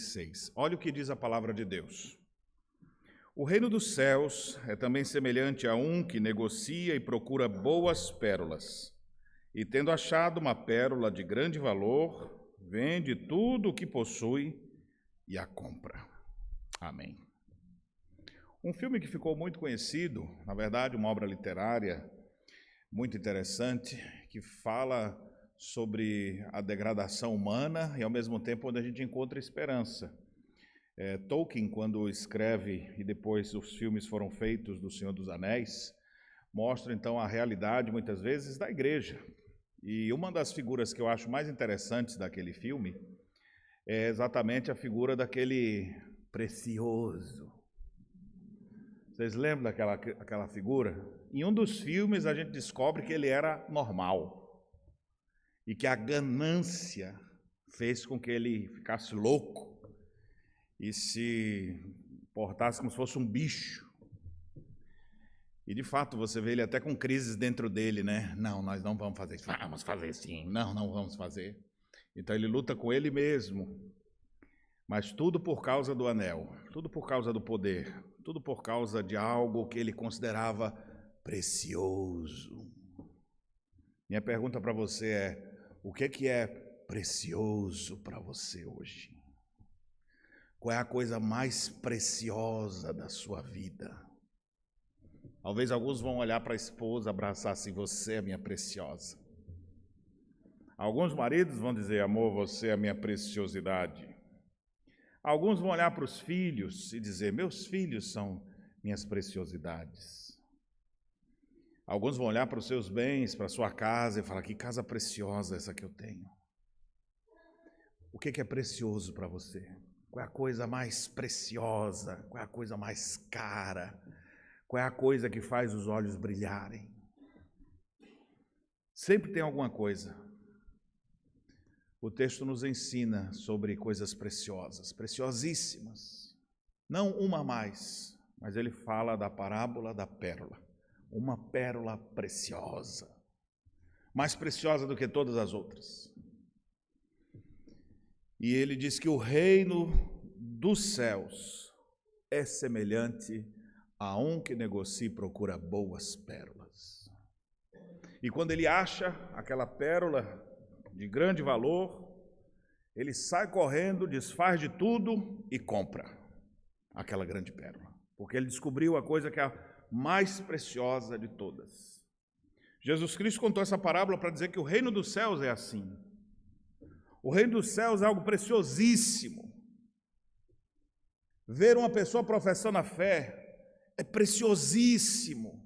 16. Olha o que diz a palavra de Deus. O reino dos céus é também semelhante a um que negocia e procura boas pérolas. E tendo achado uma pérola de grande valor, vende tudo o que possui e a compra. Amém. Um filme que ficou muito conhecido, na verdade, uma obra literária muito interessante, que fala sobre a degradação humana e, ao mesmo tempo, onde a gente encontra esperança. Tolkien, quando escreve, e depois os filmes foram feitos do Senhor dos Anéis, mostra, então, a realidade, muitas vezes, da igreja. E uma das figuras que eu acho mais interessantes daquele filme é exatamente a figura daquele precioso. Vocês lembram daquela figura? Em um dos filmes, a gente descobre que ele era normal e que a ganância fez com que ele ficasse louco e se portasse como se fosse um bicho. E, de fato, você vê ele até com crises dentro dele, né? Não, nós não vamos fazer isso. Vamos fazer sim. Não, não vamos fazer. Então, ele luta com ele mesmo. Mas tudo por causa do anel, tudo por causa do poder, tudo por causa de algo que ele considerava precioso. Minha pergunta para você é, o que é precioso para você hoje? Qual é a coisa mais preciosa da sua vida? Talvez alguns vão olhar para a esposa, abraçar assim, você é minha preciosa. Alguns maridos vão dizer, amor, você é a minha preciosidade. Alguns vão olhar para os filhos e dizer, meus filhos são minhas preciosidades. Alguns vão olhar para os seus bens, para a sua casa e falar, que casa preciosa essa que eu tenho. O que é precioso para você? Qual é a coisa mais preciosa? Qual é a coisa mais cara? Qual é a coisa que faz os olhos brilharem? Sempre tem alguma coisa. O texto nos ensina sobre coisas preciosas, preciosíssimas. Não uma a mais, mas ele fala da parábola da pérola. Uma pérola preciosa, mais preciosa do que todas as outras. E ele diz que o reino dos céus é semelhante a um que negocia e procura boas pérolas. E quando ele acha aquela pérola de grande valor, ele sai correndo, desfaz de tudo e compra aquela grande pérola, porque ele descobriu a coisa que é a mais preciosa de todas. Jesus Cristo contou essa parábola para dizer que o reino dos céus é assim. O reino dos céus é algo preciosíssimo. Ver uma pessoa professando a fé é preciosíssimo.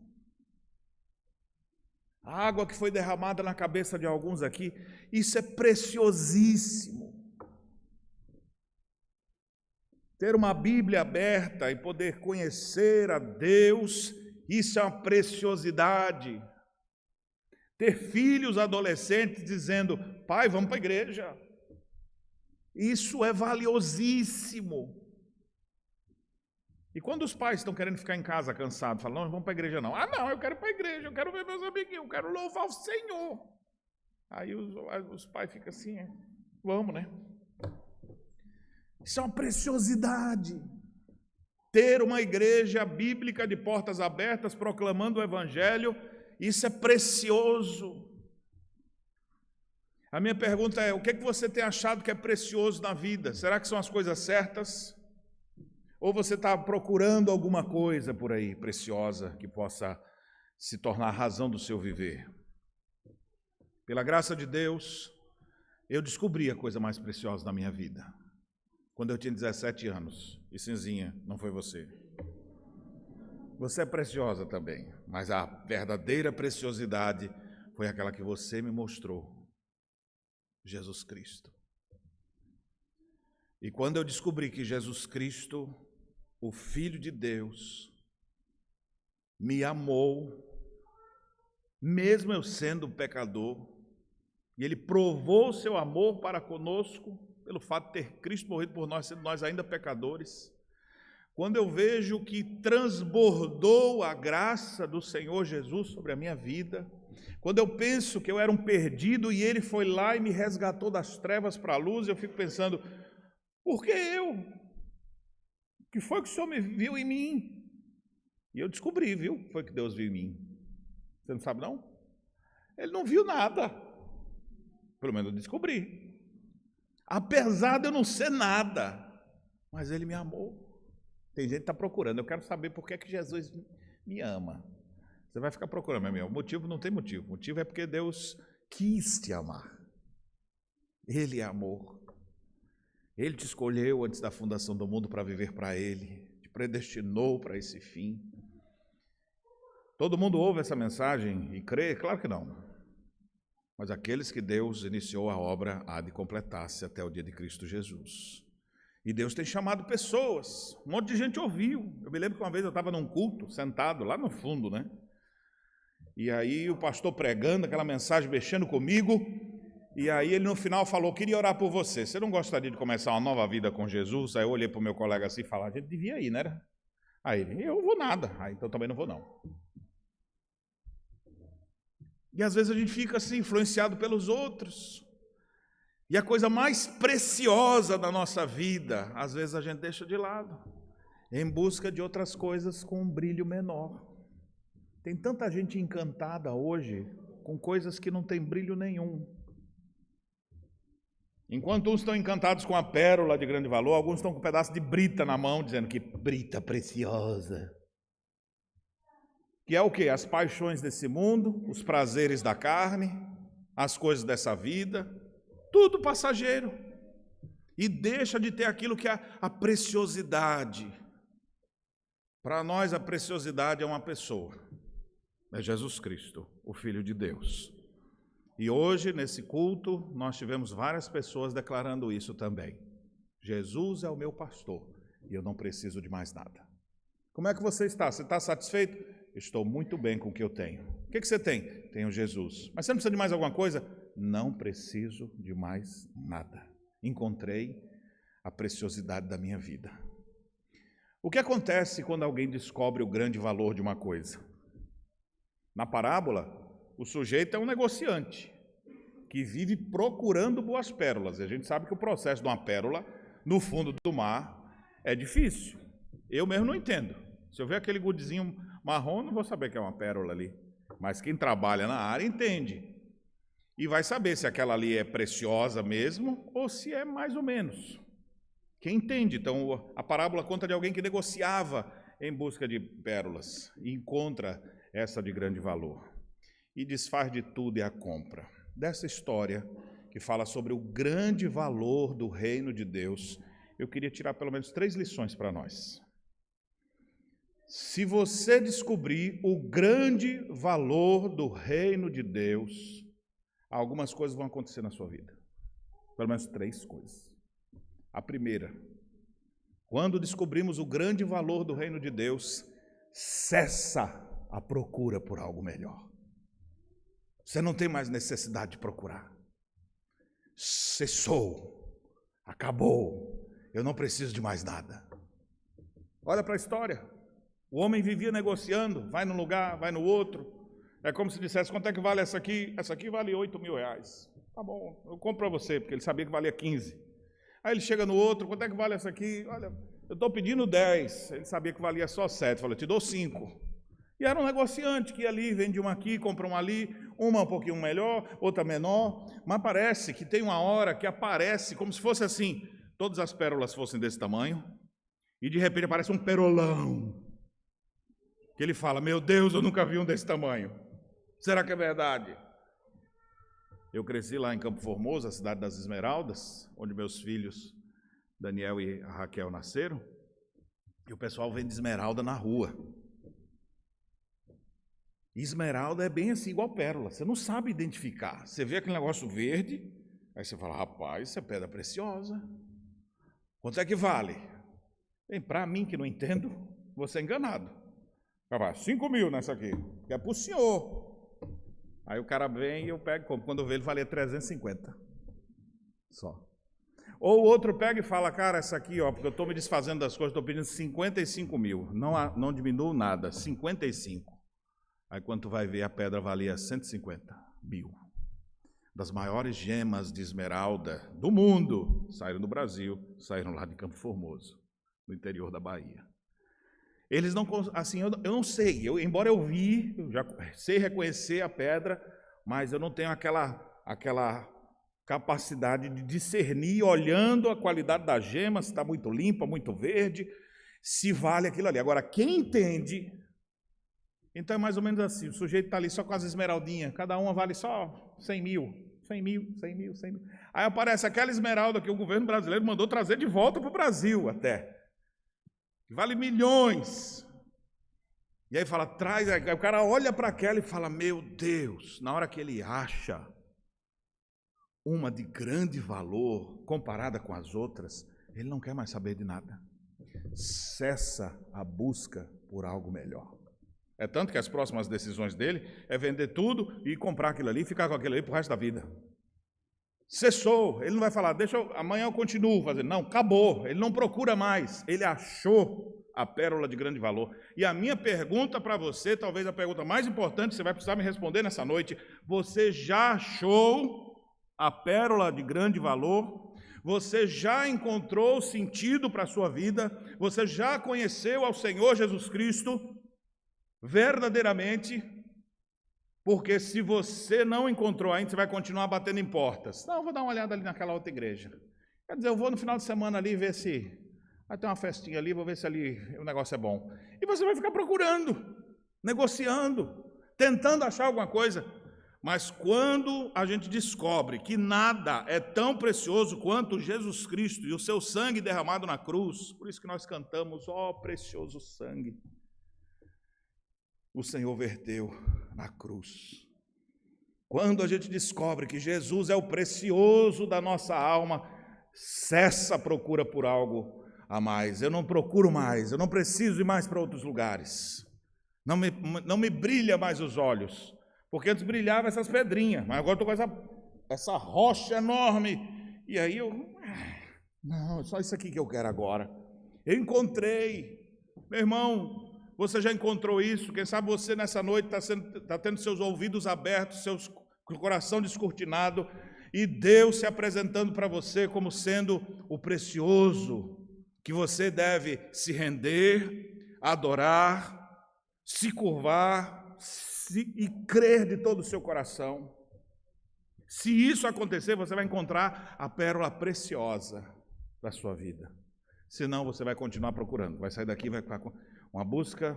A água que foi derramada na cabeça de alguns aqui, isso é preciosíssimo. Ter uma Bíblia aberta e poder conhecer a Deus, isso é uma preciosidade. Ter filhos adolescentes dizendo, pai, vamos para a igreja. Isso é valiosíssimo. E quando os pais estão querendo ficar em casa cansados, falam, não vamos para a igreja não. Ah, não, eu quero ir para a igreja, eu quero ver meus amiguinhos, eu quero louvar o Senhor. Aí os pais ficam assim, vamos, né? Isso é uma preciosidade. Ter uma igreja bíblica de portas abertas, proclamando o Evangelho, isso é precioso. A minha pergunta é, o que você tem achado que é precioso na vida? Será que são as coisas certas? Ou você está procurando alguma coisa por aí, preciosa, que possa se tornar a razão do seu viver? Pela graça de Deus, eu descobri a coisa mais preciosa da minha vida. Quando eu tinha 17 anos. E Cinzinha, não foi você. Você é preciosa também, mas a verdadeira preciosidade foi aquela que você me mostrou. Jesus Cristo. E quando eu descobri que Jesus Cristo, o Filho de Deus, me amou, mesmo eu sendo pecador, e Ele provou seu amor para conosco, pelo fato de ter Cristo morrido por nós, sendo nós ainda pecadores. Quando eu vejo que transbordou a graça do Senhor Jesus sobre a minha vida, quando eu penso que eu era um perdido e Ele foi lá e me resgatou das trevas para a luz, eu fico pensando, Por que eu? O que foi que o Senhor me viu em mim? E eu descobri, viu? Foi que Deus viu em mim. Você não sabe, não? Ele não viu nada. Pelo menos eu descobri. Apesar de eu não ser nada, mas Ele me amou. Tem gente que está procurando. Eu quero saber por que Jesus me ama. Você vai ficar procurando, meu amigo. O motivo não tem motivo. O motivo é porque Deus quis te amar. Ele é amor. Ele te escolheu antes da fundação do mundo para viver para Ele. Te predestinou para esse fim. Todo mundo ouve essa mensagem e crê? Claro que não. Mas aqueles que Deus iniciou a obra há de completar-se até o dia de Cristo Jesus. E Deus tem chamado pessoas. Um monte de gente ouviu. Eu me lembro que uma vez eu estava num culto, sentado lá no fundo, né? E aí o pastor pregando aquela mensagem, mexendo comigo. E aí ele no final falou, queria orar por você. Você não gostaria de começar uma nova vida com Jesus? Aí eu olhei para o meu colega assim e falei, a gente devia ir, né? Aí ele, eu vou nada. Aí então também não vou não. E às vezes a gente fica assim, influenciado pelos outros. E a coisa mais preciosa da nossa vida, às vezes a gente deixa de lado, em busca de outras coisas com um brilho menor. Tem tanta gente encantada hoje com coisas que não têm brilho nenhum. Enquanto uns estão encantados com a pérola de grande valor, alguns estão com um pedaço de brita na mão, dizendo que brita preciosa. Que é o quê? As paixões desse mundo, os prazeres da carne, as coisas dessa vida, tudo passageiro. E deixa de ter aquilo que é a preciosidade. Para nós, a preciosidade é uma pessoa. É Jesus Cristo, o Filho de Deus. E hoje, nesse culto, nós tivemos várias pessoas declarando isso também. Jesus é o meu pastor e eu não preciso de mais nada. Como é que você está? Você está satisfeito? Estou muito bem com o que eu tenho. O que você tem? Tenho Jesus. Mas você não precisa de mais alguma coisa? Não preciso de mais nada. Encontrei a preciosidade da minha vida. O que acontece quando alguém descobre o grande valor de uma coisa? Na parábola, o sujeito é um negociante que vive procurando boas pérolas. E a gente sabe que o processo de uma pérola no fundo do mar é difícil. Eu mesmo não entendo. Se eu ver aquele gudezinho marrom, não vou saber que é uma pérola ali. Mas quem trabalha na área entende. E vai saber se aquela ali é preciosa mesmo ou se é mais ou menos. Quem entende? Então, a parábola conta de alguém que negociava em busca de pérolas e encontra essa de grande valor. E desfaz de tudo e a compra. Dessa história que fala sobre o grande valor do reino de Deus, eu queria tirar pelo menos 3 lições para nós. Se você descobrir o grande valor do reino de Deus, algumas coisas vão acontecer na sua vida. Pelo menos 3 coisas. A primeira, quando descobrimos o grande valor do reino de Deus, cessa a procura por algo melhor. Você não tem mais necessidade de procurar. Cessou. Acabou. Eu não preciso de mais nada. Olha para a história. O homem vivia negociando, vai num lugar, vai no outro. É como se dissesse, quanto é que vale essa aqui? Essa aqui vale 8 mil reais. Tá bom, eu compro para você, porque ele sabia que valia 15. Aí ele chega no outro, quanto é que vale essa aqui? Olha, eu estou pedindo 10. Ele sabia que valia só 7. Falou, eu te dou 5. E era um negociante que ia ali, vende uma aqui, compra uma ali, uma um pouquinho melhor, outra menor. Mas parece que tem uma hora que aparece como se fosse assim, todas as pérolas fossem desse tamanho, e de repente aparece um perolão. Que ele fala, meu Deus, eu nunca vi um desse tamanho. Será que é verdade? Eu cresci lá em Campo Formoso, a cidade das Esmeraldas, onde meus filhos, Daniel e a Raquel, nasceram. E o pessoal vende esmeralda na rua. Esmeralda é bem assim, igual pérola. Você não sabe identificar. Você vê aquele negócio verde, aí você fala, rapaz, isso é pedra preciosa. Quanto é que vale? Bem, para mim que não entendo, vou ser enganado. 5 mil nessa aqui, que é para o senhor. Aí o cara vem e eu pego, como quando eu vejo ele valia 350. Só. Ou o outro pega e fala, cara, essa aqui, ó, porque eu estou me desfazendo das coisas, estou pedindo 55 mil. Não diminuo nada, 55. Aí quando tu vai ver, a pedra valia 150 mil. das maiores gemas de esmeralda do mundo saíram do Brasil, saíram lá de Campo Formoso, no interior da Bahia. Eles não, assim, eu não sei, embora eu vi, eu já sei reconhecer a pedra, mas eu não tenho aquela capacidade de discernir, olhando a qualidade da gema, se está muito limpa, muito verde, se vale aquilo ali. Agora, quem entende, então é mais ou menos assim, o sujeito está ali só com as esmeraldinhas, cada uma vale só 100 mil. Aí aparece aquela esmeralda que o governo brasileiro mandou trazer de volta para o Brasil até. Vale milhões. E aí fala, traz, aí o cara olha para aquela e fala, meu Deus, na hora que ele acha uma de grande valor comparada com as outras, ele não quer mais saber de nada. Cessa a busca por algo melhor. É tanto que as próximas decisões dele é vender tudo e comprar aquilo ali e ficar com aquilo ali pro resto da vida. Cessou, ele não vai falar, amanhã eu continuo fazendo. Não, acabou, ele não procura mais, ele achou a pérola de grande valor. E a minha pergunta para você, talvez a pergunta mais importante, você vai precisar me responder nessa noite, você já achou a pérola de grande valor? Você já encontrou sentido para a sua vida? Você já conheceu ao Senhor Jesus Cristo verdadeiramente? Porque se você não encontrou ainda, você vai continuar batendo em portas. Não, eu vou dar uma olhada ali naquela outra igreja. Quer dizer, eu vou no final de semana ali ver se vai ter uma festinha ali, vou ver se ali o negócio é bom. E você vai ficar procurando, negociando, tentando achar alguma coisa. Mas quando a gente descobre que nada é tão precioso quanto Jesus Cristo e o seu sangue derramado na cruz, por isso que nós cantamos, ó precioso sangue, o Senhor verteu na cruz. Quando a gente descobre que Jesus é o precioso da nossa alma, cessa a procura por algo a mais. Eu não procuro mais, eu não preciso ir mais para outros lugares. Não me brilha mais os olhos, porque antes brilhava essas pedrinhas, mas agora estou com essa rocha enorme. E aí não, é só isso aqui que eu quero agora. Eu encontrei, meu irmão. Você já encontrou isso? Quem sabe você nessa noite está tendo seus ouvidos abertos, seu coração descortinado, e Deus se apresentando para você como sendo o precioso, que você deve se render, adorar, se curvar e crer de todo o seu coração. Se isso acontecer, você vai encontrar a pérola preciosa da sua vida. Senão você vai continuar procurando, vai sair daqui e vai ficar com uma busca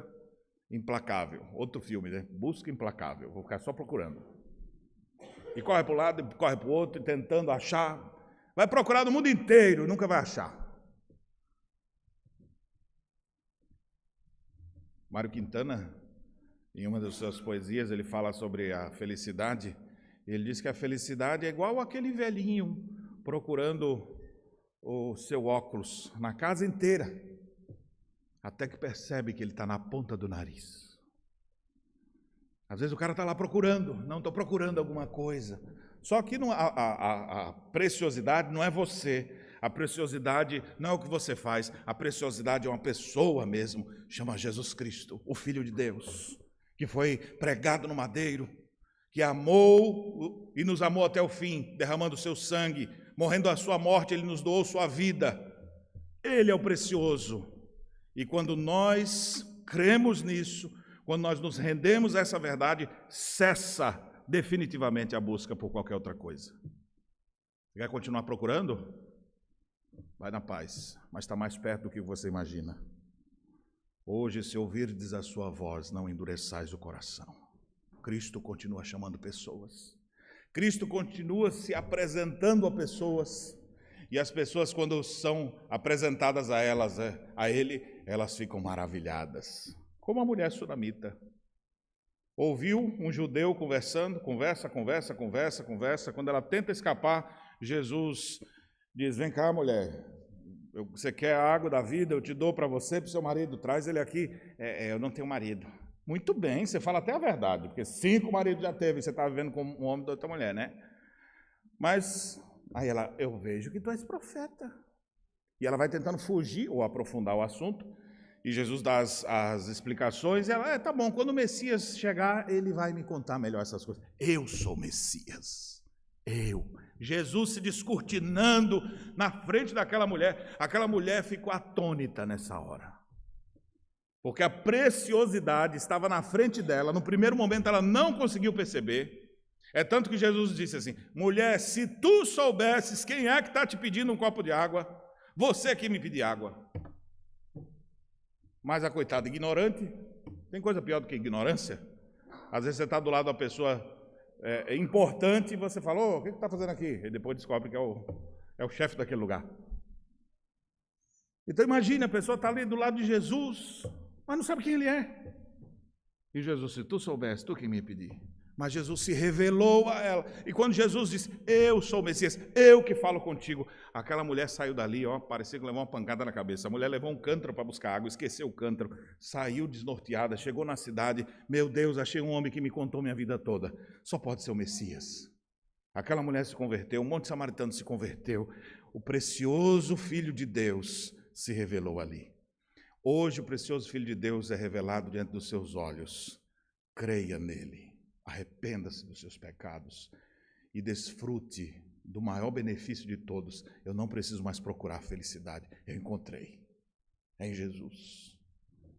implacável. Outro filme, né? Busca implacável. Vou ficar só procurando. E corre para um lado, e corre para o outro, e tentando achar. Vai procurar no mundo inteiro, nunca vai achar. Mário Quintana, em uma das suas poesias, ele fala sobre a felicidade. Ele diz que a felicidade é igual aquele velhinho procurando o seu óculos na casa inteira, até que percebe que ele está na ponta do nariz. Às vezes o cara está lá procurando, não, estou procurando alguma coisa. Só que a preciosidade não é você, a preciosidade não é o que você faz, a preciosidade é uma pessoa mesmo, chama Jesus Cristo, o Filho de Deus, que foi pregado no madeiro, que amou e nos amou até o fim, derramando o seu sangue, morrendo a sua morte, ele nos doou sua vida. Ele é o precioso. E quando nós cremos nisso, quando nós nos rendemos a essa verdade, cessa definitivamente a busca por qualquer outra coisa. Quer continuar procurando? Vai na paz, mas está mais perto do que você imagina. Hoje, se ouvirdes a sua voz, não endureçais o coração. Cristo continua chamando pessoas. Cristo continua se apresentando a pessoas. E as pessoas, quando são apresentadas a Ele, elas ficam maravilhadas. Como a mulher sunamita. Ouviu um judeu conversando, conversa. Quando ela tenta escapar, Jesus diz, vem cá, mulher, você quer a água da vida? Eu te dou para você, para o seu marido, traz ele aqui. Eu não tenho marido. Muito bem, você fala até a verdade, porque 5 maridos já teve, você está vivendo com um homem da outra mulher, né? Mas, aí ela, eu vejo que tu és profeta. E ela vai tentando fugir ou aprofundar o assunto, e Jesus dá as explicações, e ela, tá bom, quando o Messias chegar, ele vai me contar melhor essas coisas. Eu sou o Messias. Jesus se descortinando na frente daquela mulher. Aquela mulher ficou atônita nessa hora. Porque a preciosidade estava na frente dela. No primeiro momento ela não conseguiu perceber. É tanto que Jesus disse assim: mulher, se tu soubesses quem é que está te pedindo um copo de água, você que me pedir água. Mas a coitada ignorante, tem coisa pior do que ignorância? Às vezes você está do lado da pessoa importante e você fala: ô, o que está fazendo aqui? E depois descobre que é o chefe daquele lugar. Então imagine, a pessoa está ali do lado de Jesus, mas não sabe quem ele é. E Jesus, se tu soubesse, tu que me pedir. Mas Jesus se revelou a ela. E quando Jesus disse: eu sou o Messias, eu que falo contigo, aquela mulher saiu dali, parecia que levou uma pancada na cabeça. A mulher levou um cântaro para buscar água, esqueceu o cântaro, saiu desnorteada, chegou na cidade: meu Deus, achei um homem que me contou minha vida toda. Só pode ser o Messias. Aquela mulher se converteu, um monte de samaritano se converteu. O precioso Filho de Deus se revelou ali. Hoje o precioso Filho de Deus é revelado diante dos seus olhos. Creia nele. Arrependa-se dos seus pecados e desfrute do maior benefício de todos. Eu não preciso mais procurar felicidade. Eu encontrei. É em Jesus.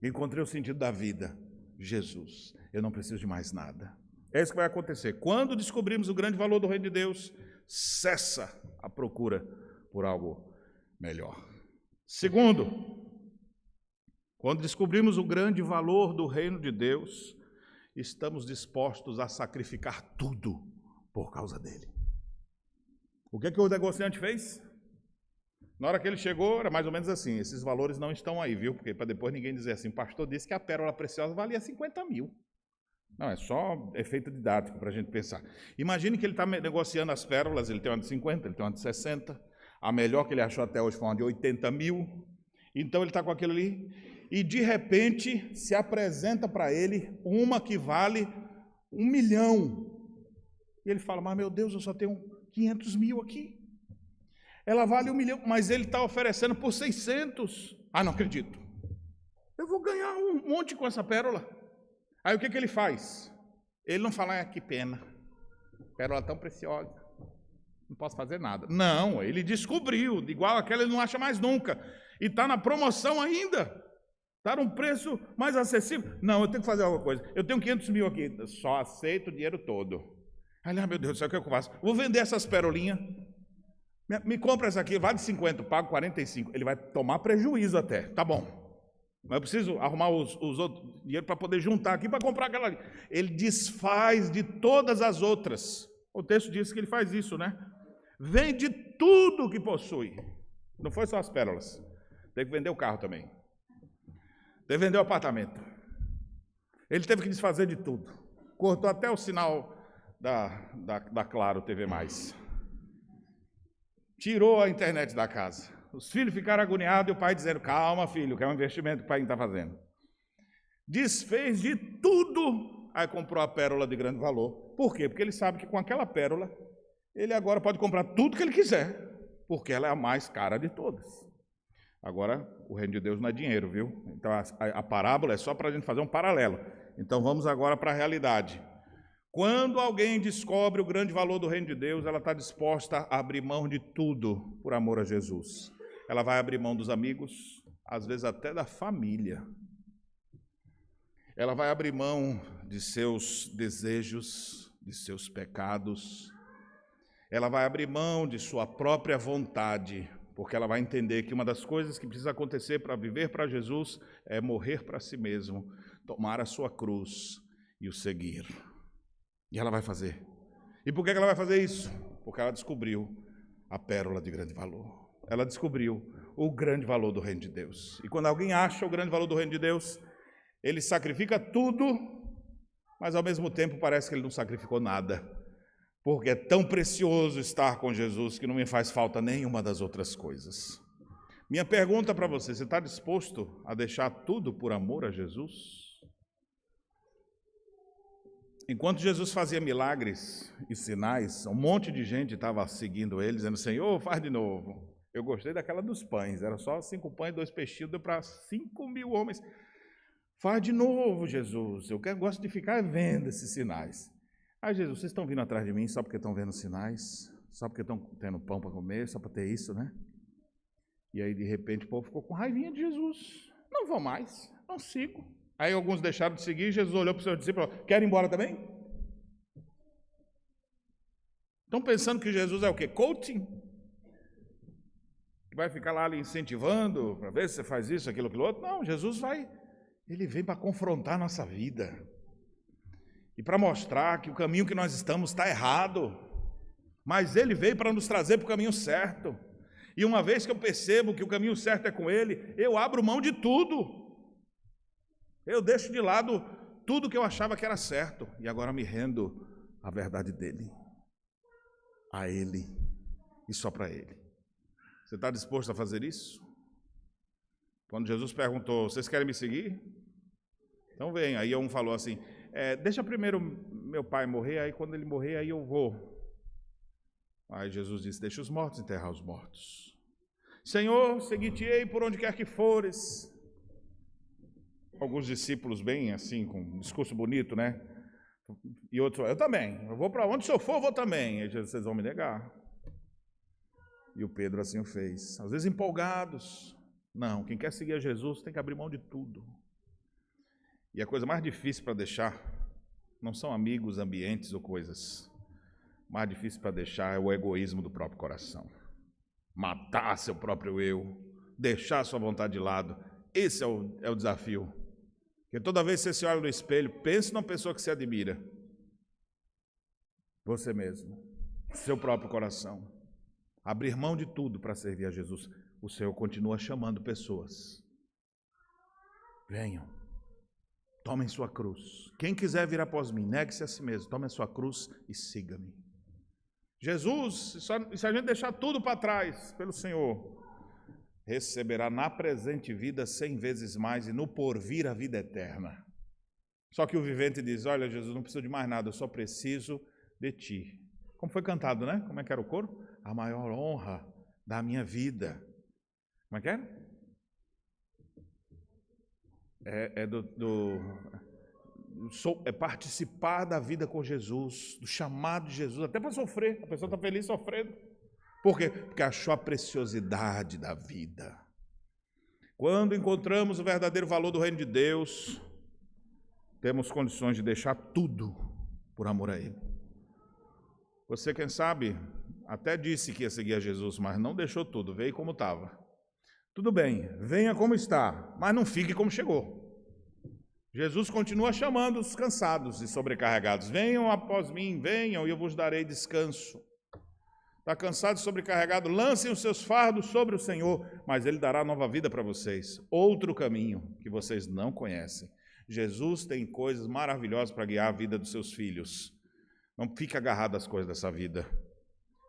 Eu encontrei o sentido da vida. Jesus. Eu não preciso de mais nada. É isso que vai acontecer. Quando descobrimos o grande valor do reino de Deus, cessa a procura por algo melhor. Segundo, quando descobrimos o grande valor do reino de Deus, estamos dispostos a sacrificar tudo por causa dele. O que o negociante fez? Na hora que ele chegou, era mais ou menos assim: esses valores não estão aí, viu? Porque para depois ninguém dizer assim: o pastor disse que a pérola preciosa valia 50 mil. Não, é só efeito didático para a gente pensar. Imagine que ele está negociando as pérolas, ele tem uma de 50, ele tem uma de 60, a melhor que ele achou até hoje foi uma de 80 mil, então ele está com aquilo ali, e de repente se apresenta para ele uma que vale 1 milhão. E ele fala: mas meu Deus, eu só tenho 500 mil aqui. Ela vale 1 milhão, mas ele está oferecendo por 600. Ah, não acredito. Eu vou ganhar um monte com essa pérola. Aí o que ele faz? Ele não fala: que pena, pérola tão preciosa, não posso fazer nada. Não, ele descobriu, igual aquela ele não acha mais nunca. E está na promoção ainda. Está num preço mais acessível. Não, eu tenho que fazer alguma coisa. Eu tenho 500 mil aqui, só aceito o dinheiro todo. Aí, meu Deus do céu, o que eu faço? Vou vender essas perolinhas. Me compra essa aqui, vale 50, pago 45. Ele vai tomar prejuízo até, tá bom. Mas eu preciso arrumar os outros dinheiro para poder juntar aqui para comprar aquela ali. Ele desfaz de todas as outras. O texto diz que ele faz isso, né? Vende tudo que possui. Não foi só as pérolas. Teve que vender o carro também. Teve que vender o apartamento. Ele teve que desfazer de tudo. Cortou até o sinal da Claro TV+. Tirou a internet da casa. Os filhos ficaram agoniados e o pai dizendo: calma, filho, que é um investimento que o pai está fazendo. Desfez de tudo, aí comprou a pérola de grande valor. Por quê? Porque ele sabe que com aquela pérola, ele agora pode comprar tudo que ele quiser, porque ela é a mais cara de todas. Agora, o reino de Deus não é dinheiro, viu? Então, a parábola é só para a gente fazer um paralelo. Então, vamos agora para a realidade. Quando alguém descobre o grande valor do reino de Deus, ela está disposta a abrir mão de tudo por amor a Jesus. Ela vai abrir mão dos amigos, às vezes até da família. Ela vai abrir mão de seus desejos, de seus pecados. Ela vai abrir mão de sua própria vontade, porque ela vai entender que uma das coisas que precisa acontecer para viver para Jesus é morrer para si mesmo, tomar a sua cruz e o seguir. E ela vai fazer. E por que ela vai fazer isso? Porque ela descobriu a pérola de grande valor. Ela descobriu o grande valor do reino de Deus. E quando alguém acha o grande valor do reino de Deus, ele sacrifica tudo, mas ao mesmo tempo parece que ele não sacrificou nada. Porque é tão precioso estar com Jesus que não me faz falta nenhuma das outras coisas. Minha pergunta para você: você está disposto a deixar tudo por amor a Jesus? Enquanto Jesus fazia milagres e sinais, um monte de gente estava seguindo ele, dizendo: Senhor, faz de novo. Eu gostei daquela dos pães, era só 5 pães e 2 peixinhos, deu para 5.000 homens. Faz de novo, Jesus. Eu gosto de ficar vendo esses sinais. Jesus, vocês estão vindo atrás de mim só porque estão vendo sinais, só porque estão tendo pão para comer, só para ter isso, né? E aí, de repente, o povo ficou com raivinha de Jesus. Não vou mais, não sigo. Aí alguns deixaram de seguir, Jesus olhou para os seus discípulos e falou, querem ir embora também? Estão pensando que Jesus é o quê? Coaching? Que vai ficar lá ali incentivando, para ver se você faz isso, aquilo outro? Não, Jesus ele vem para confrontar a nossa vida. E para mostrar que o caminho que nós estamos está errado. Mas ele veio para nos trazer para o caminho certo. E uma vez que eu percebo que o caminho certo é com ele, eu abro mão de tudo. Eu deixo de lado tudo que eu achava que era certo. E agora me rendo à verdade dele. A ele. E só para ele. Você está disposto a fazer isso? Quando Jesus perguntou, vocês querem me seguir? Então vem. Aí um falou assim, deixa primeiro meu pai morrer, aí quando ele morrer, aí eu vou. Aí Jesus disse, deixa os mortos enterrar os mortos. Senhor, seguir-te-ei por onde quer que fores. Alguns discípulos bem assim, com um discurso bonito, né? E outros, eu também, eu vou para onde o senhor for, eu vou também. Aí Jesus, vocês vão me negar. E o Pedro assim o fez. Às vezes empolgados. Não, quem quer seguir a Jesus tem que abrir mão de tudo. E a coisa mais difícil para deixar não são amigos, ambientes ou coisas. Mais difícil para deixar é o egoísmo do próprio coração. Matar seu próprio eu, deixar sua vontade de lado. Esse é o desafio. Porque toda vez que você se olha no espelho, pense numa pessoa que você admira. Você mesmo. Seu próprio coração. Abrir mão de tudo para servir a Jesus. O Senhor continua chamando pessoas. Venham. Tomem sua cruz. Quem quiser vir após mim, negue-se a si mesmo. Tome a sua cruz e siga-me. Jesus, se a gente deixar tudo para trás pelo Senhor, receberá na presente vida 100 vezes mais e no porvir a vida eterna. Só que o vivente diz, olha Jesus, não preciso de mais nada, eu só preciso de ti. Como foi cantado, né? Como é que era o coro? A maior honra da minha vida. Como é que era? É participar da vida com Jesus, do chamado de Jesus, até para sofrer. A pessoa está feliz sofrendo. Por quê? Porque achou a preciosidade da vida. Quando encontramos o verdadeiro valor do reino de Deus, temos condições de deixar tudo por amor a Ele. Você, quem sabe, até disse que ia seguir a Jesus, mas não deixou tudo, veio como estava. Tudo bem, venha como está, mas não fique como chegou. Jesus continua chamando os cansados e sobrecarregados. Venham após mim, venham e eu vos darei descanso. Está cansado e sobrecarregado? Lancem os seus fardos sobre o Senhor, mas Ele dará nova vida para vocês. Outro caminho que vocês não conhecem. Jesus tem coisas maravilhosas para guiar a vida dos seus filhos. Não fique agarrado às coisas dessa vida.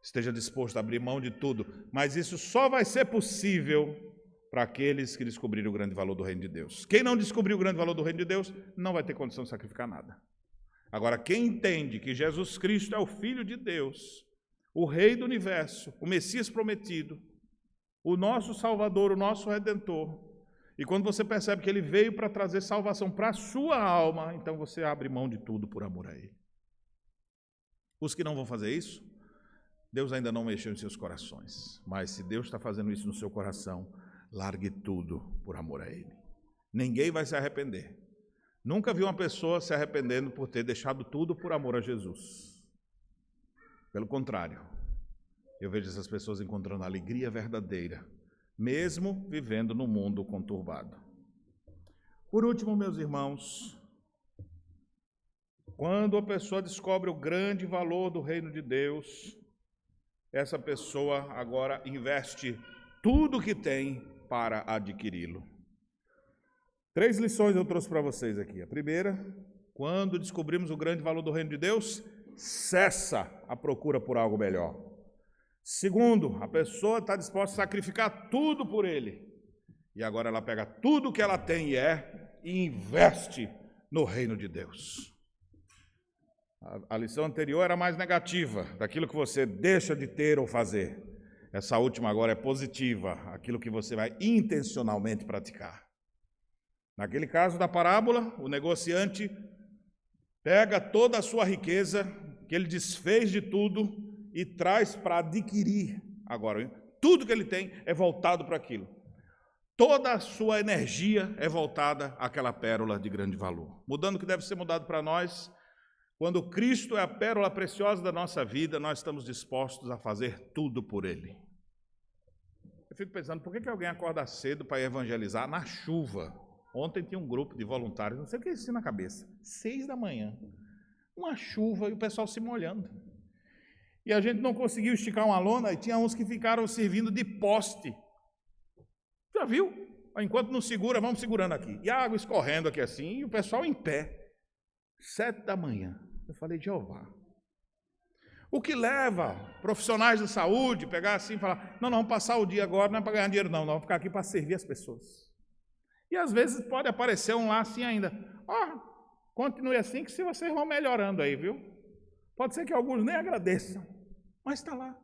Esteja disposto a abrir mão de tudo. Mas isso só vai ser possível para aqueles que descobriram o grande valor do reino de Deus. Quem não descobriu o grande valor do reino de Deus, não vai ter condição de sacrificar nada. Agora, quem entende que Jesus Cristo é o Filho de Deus, o Rei do Universo, o Messias prometido, o nosso Salvador, o nosso Redentor, e quando você percebe que Ele veio para trazer salvação para a sua alma, então você abre mão de tudo por amor a Ele. Os que não vão fazer isso, Deus ainda não mexeu em seus corações, mas se Deus está fazendo isso no seu coração, largue tudo por amor a Ele. Ninguém vai se arrepender. Nunca vi uma pessoa se arrependendo por ter deixado tudo por amor a Jesus. Pelo contrário, eu vejo essas pessoas encontrando a alegria verdadeira, mesmo vivendo num mundo conturbado. Por último, meus irmãos, quando a pessoa descobre o grande valor do reino de Deus, essa pessoa agora investe tudo que tem para adquiri-lo. 3 lições eu trouxe para vocês aqui. A primeira, quando descobrimos o grande valor do reino de Deus, cessa a procura por algo melhor. Segundo, a pessoa está disposta a sacrificar tudo por ele. E agora ela pega tudo que ela tem e investe no reino de Deus. A lição anterior era mais negativa, daquilo que você deixa de ter ou fazer. Essa última agora é positiva, aquilo que você vai intencionalmente praticar. Naquele caso da parábola, o negociante pega toda a sua riqueza, que ele desfez de tudo, e traz para adquirir agora. Tudo que ele tem é voltado para aquilo. Toda a sua energia é voltada àquela pérola de grande valor. Mudando o que deve ser mudado para nós, quando Cristo é a pérola preciosa da nossa vida, nós estamos dispostos a fazer tudo por Ele. Eu fico pensando, por que alguém acorda cedo para evangelizar na chuva? Ontem tinha um grupo de voluntários, não sei o que é isso na cabeça, 6 da manhã, uma chuva e o pessoal se molhando. E a gente não conseguiu esticar uma lona e tinha uns que ficaram servindo de poste. Já viu? Enquanto não segura, vamos segurando aqui. E a água escorrendo aqui assim, e o pessoal em pé. 7 da manhã. Eu falei, Jeová. O que leva profissionais da saúde pegar assim e falar, não, vamos passar o dia agora, não é para ganhar dinheiro não, vamos ficar aqui para servir as pessoas. E às vezes pode aparecer um lá assim ainda. Continue assim que se vocês vão melhorando aí, viu? Pode ser que alguns nem agradeçam, mas está lá.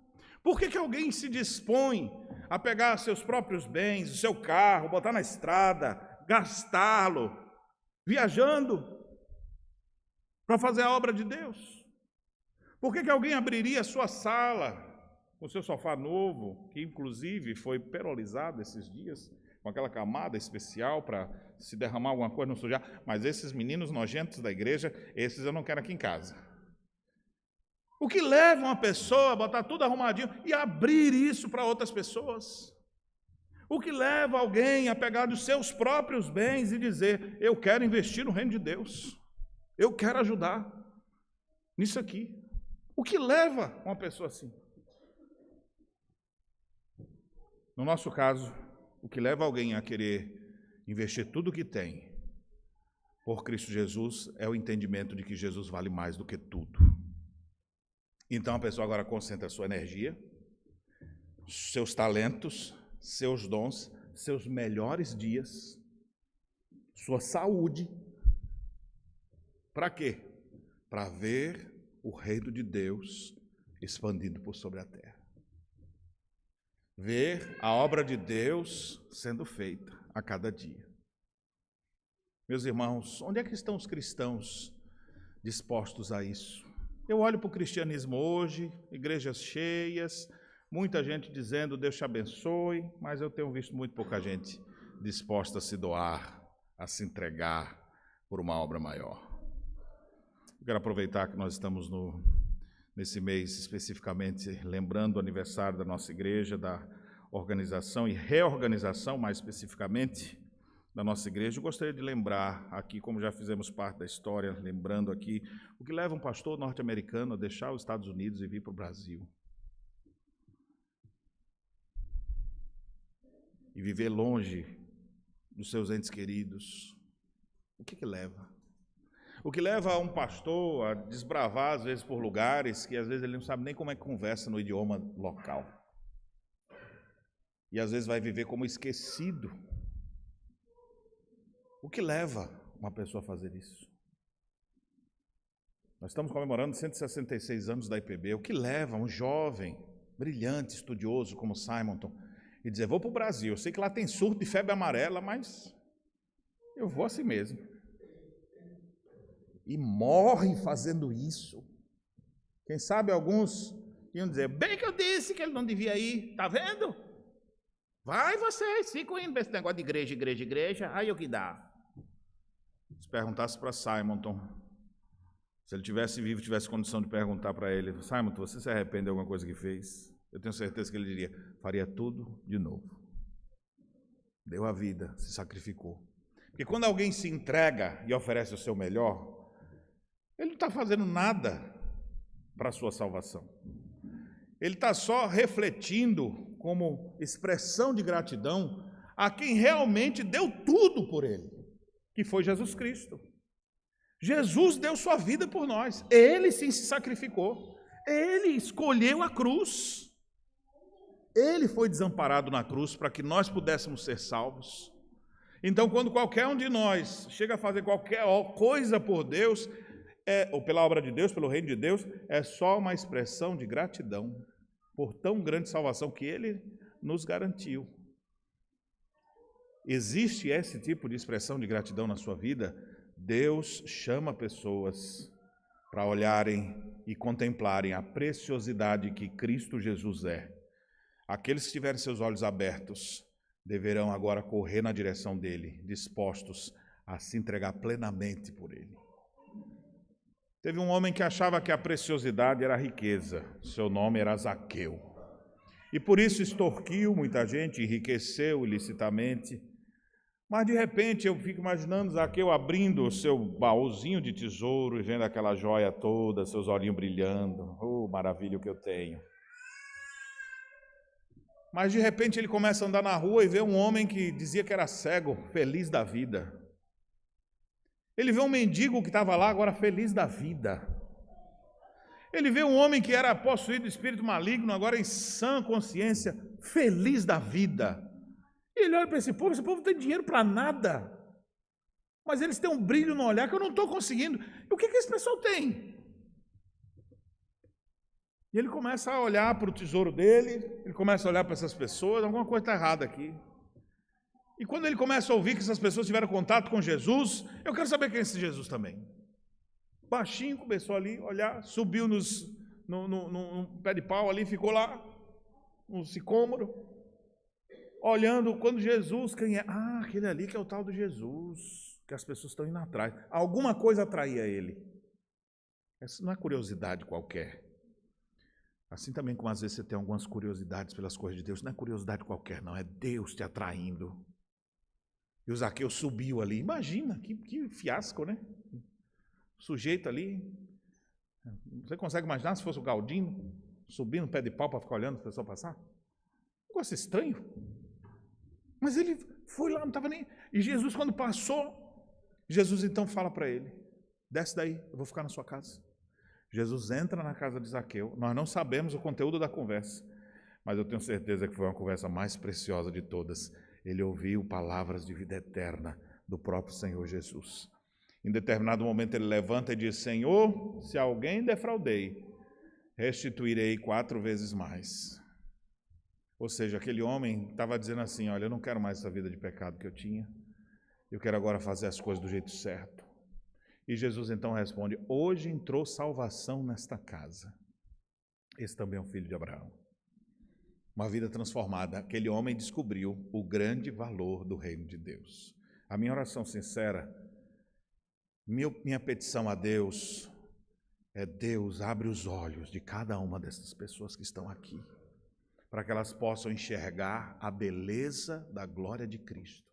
Por que alguém se dispõe a pegar seus próprios bens, o seu carro, botar na estrada, gastá-lo, viajando para fazer a obra de Deus? Por que alguém abriria a sua sala com o seu sofá novo, que inclusive foi perolizado esses dias, com aquela camada especial para se derramar alguma coisa, não sujar? Mas esses meninos nojentos da igreja, esses eu não quero aqui em casa. O que leva uma pessoa a botar tudo arrumadinho e abrir isso para outras pessoas? O que leva alguém a pegar dos seus próprios bens e dizer, eu quero investir no reino de Deus, eu quero ajudar nisso aqui? O que leva uma pessoa assim? No nosso caso, o que leva alguém a querer investir tudo o que tem por Cristo Jesus é o entendimento de que Jesus vale mais do que tudo. Então a pessoa agora concentra a sua energia, seus talentos, seus dons, seus melhores dias, sua saúde. Para quê? Para ver o reino de Deus expandido por sobre a terra. Ver a obra de Deus sendo feita a cada dia. Meus irmãos, onde é que estão os cristãos dispostos a isso? Eu olho para o cristianismo hoje, igrejas cheias, muita gente dizendo Deus te abençoe, mas eu tenho visto muito pouca gente disposta a se doar, a se entregar por uma obra maior. Eu quero aproveitar que nós estamos nesse mês especificamente lembrando o aniversário da nossa igreja, da organização e reorganização, mais especificamente, da nossa igreja. Eu gostaria de lembrar aqui, como já fizemos parte da história, lembrando aqui, o que leva um pastor norte-americano a deixar os Estados Unidos e vir para o Brasil. E viver longe dos seus entes queridos. O que leva? O que leva um pastor a desbravar, às vezes, por lugares que, às vezes, ele não sabe nem como é que conversa no idioma local. E, às vezes, vai viver como esquecido. O que leva uma pessoa a fazer isso? Nós estamos comemorando 166 anos da IPB. O que leva um jovem, brilhante, estudioso como Simonton, e dizer, vou para o Brasil, eu sei que lá tem surto de febre amarela, mas eu vou assim mesmo. E morre fazendo isso. Quem sabe alguns iam dizer, bem que eu disse que ele não devia ir, tá vendo? Vai vocês, ficam indo para esse negócio de igreja, aí o que dá? Se perguntasse para Simonton, se ele tivesse vivo, tivesse condição de perguntar para ele, Simonton, você se arrepende de alguma coisa que fez? Eu tenho certeza que ele diria, faria tudo de novo. Deu a vida, se sacrificou. Porque quando alguém se entrega e oferece o seu melhor, ele não está fazendo nada para a sua salvação. Ele está só refletindo como expressão de gratidão a quem realmente deu tudo por ele, que foi Jesus Cristo. Jesus deu sua vida por nós. Ele sim se sacrificou. Ele escolheu a cruz. Ele foi desamparado na cruz para que nós pudéssemos ser salvos. Então, quando qualquer um de nós chega a fazer qualquer coisa por Deus, ou pela obra de Deus, pelo reino de Deus, é só uma expressão de gratidão por tão grande salvação que Ele nos garantiu. Existe esse tipo de expressão de gratidão na sua vida? Deus chama pessoas para olharem e contemplarem a preciosidade que Cristo Jesus é. Aqueles que tiverem seus olhos abertos deverão agora correr na direção dele, dispostos a se entregar plenamente por ele. Teve um homem que achava que a preciosidade era a riqueza. Seu nome era Zaqueu. E por isso extorquiu muita gente, enriqueceu ilicitamente. Mas de repente eu fico imaginando Zaqueu abrindo o seu baúzinho de tesouro e vendo aquela joia toda, seus olhinhos brilhando. Oh, maravilha o que eu tenho. Mas de repente ele começa a andar na rua e vê um homem que dizia que era cego, feliz da vida. Ele vê um mendigo que estava lá agora feliz da vida. Ele vê um homem que era possuído de espírito maligno, agora em sã consciência, feliz da vida. E ele olha para esse povo não tem dinheiro para nada. Mas eles têm um brilho no olhar que eu não estou conseguindo. E o que esse pessoal tem? E ele começa a olhar para o tesouro dele, ele começa a olhar para essas pessoas, alguma coisa está errada aqui. E quando ele começa a ouvir que essas pessoas tiveram contato com Jesus, eu quero saber quem é esse Jesus também. Baixinho, começou ali a olhar, subiu no pé de pau ali, ficou lá, no sicômoro, olhando quando Jesus, quem é? Ah, aquele ali que é o tal do Jesus, que as pessoas estão indo atrás. Alguma coisa atraía ele. Essa não é curiosidade qualquer. Assim também como às vezes você tem algumas curiosidades pelas coisas de Deus, não é curiosidade qualquer não, é Deus te atraindo. E o Zaqueu subiu ali, imagina, que fiasco, né? O sujeito ali, você consegue imaginar se fosse o Galdino, subindo no pé de pau para ficar olhando as pessoas passar? Um negócio estranho. Mas ele foi lá, não estava nem... E Jesus quando passou, Jesus então fala para ele, desce daí, eu vou ficar na sua casa. Jesus entra na casa de Zaqueu, nós não sabemos o conteúdo da conversa, mas eu tenho certeza que foi uma conversa mais preciosa de todas. Ele ouviu palavras de vida eterna do próprio Senhor Jesus. Em determinado momento ele levanta e diz, Senhor, se alguém defraudei, restituirei 4 vezes mais. Ou seja, aquele homem estava dizendo assim, olha, eu não quero mais essa vida de pecado que eu tinha, eu quero agora fazer as coisas do jeito certo. E Jesus então responde, hoje entrou salvação nesta casa. Esse também é um filho de Abraão. Uma vida transformada. Aquele homem descobriu o grande valor do reino de Deus. A minha oração sincera, minha petição a Deus é, Deus, abre os olhos de cada uma dessas pessoas que estão aqui, para que elas possam enxergar a beleza da glória de Cristo.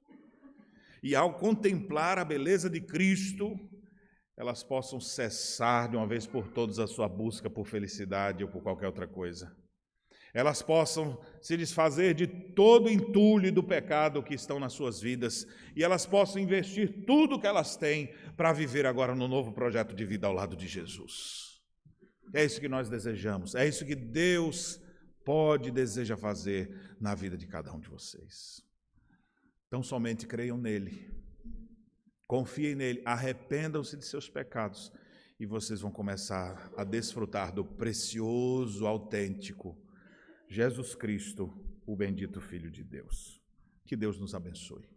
E ao contemplar a beleza de Cristo, elas possam cessar de uma vez por todas a sua busca por felicidade ou por qualquer outra coisa. Elas possam se desfazer de todo o entulho do pecado que estão nas suas vidas e elas possam investir tudo o que elas têm para viver agora no novo projeto de vida ao lado de Jesus. É isso que nós desejamos, é isso que Deus pode e deseja fazer na vida de cada um de vocês. Então somente creiam nele, confiem nele, arrependam-se de seus pecados e vocês vão começar a desfrutar do precioso, autêntico Jesus Cristo, o bendito Filho de Deus. Que Deus nos abençoe.